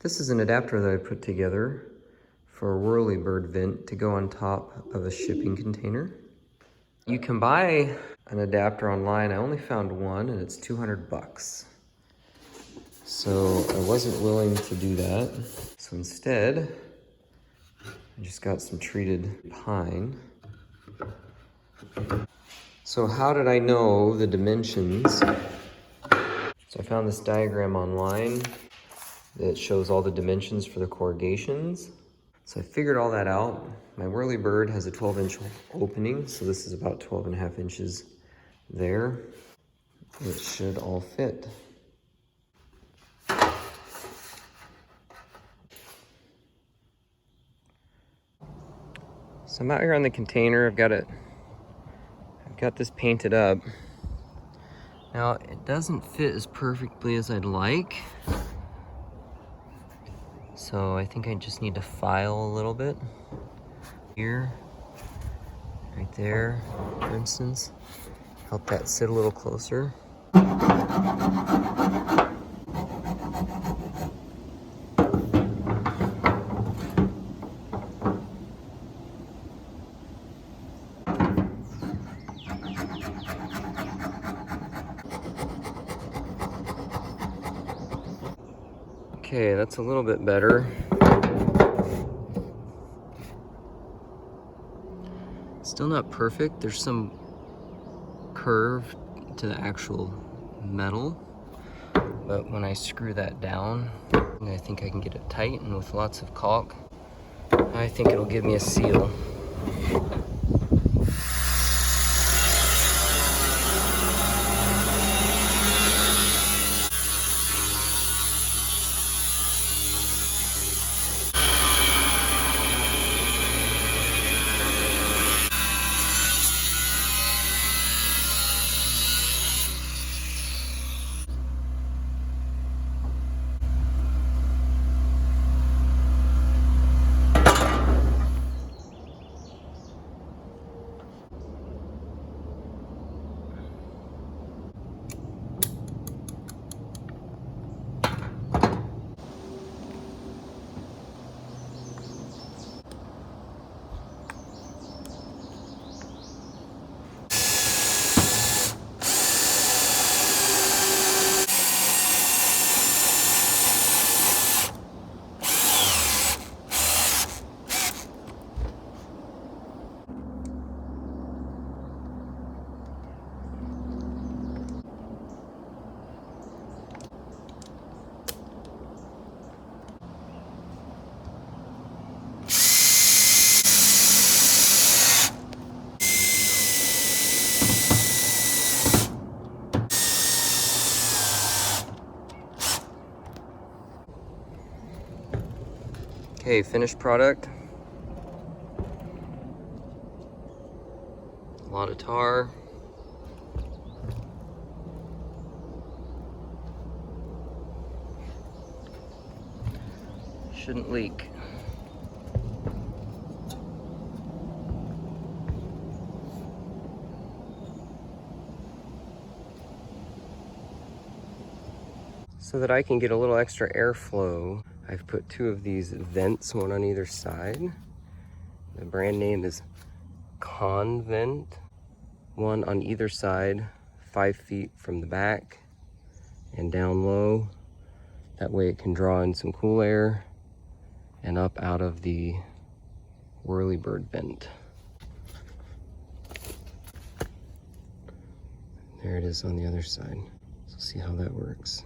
This is an adapter that I put together for a whirly-bird vent to go on top of a shipping container. You can buy an adapter online. I only found one and it's 200 bucks. So I wasn't willing to do that. So instead, I just got some treated pine. So how did I know the dimensions? So I found this diagram online that shows all the dimensions for the corrugations. So I figured all that out. My whirly-bird has a 12-inch opening, so this is about 12.5 inches there. It should all fit. So I'm out here on the container. I've got this painted up. Now it doesn't fit as perfectly as I'd like. So I think I just need to file a little bit. Here, right there, for instance. Help that sit a little closer. Okay, that's a little bit better. Still not perfect. There's some curve to the actual metal, but when I screw that down, I think I can get it tight, and with lots of caulk, I think it'll give me a seal. Okay, finished product. A lot of tar. Shouldn't leak. So that I can get a little extra airflow, I've put two of these vents, one on either side. The brand name is Convent. One on either side, 5 feet from the back and down low. That way it can draw in some cool air and up out of the whirly-bird vent. There it is on the other side. So see how that works.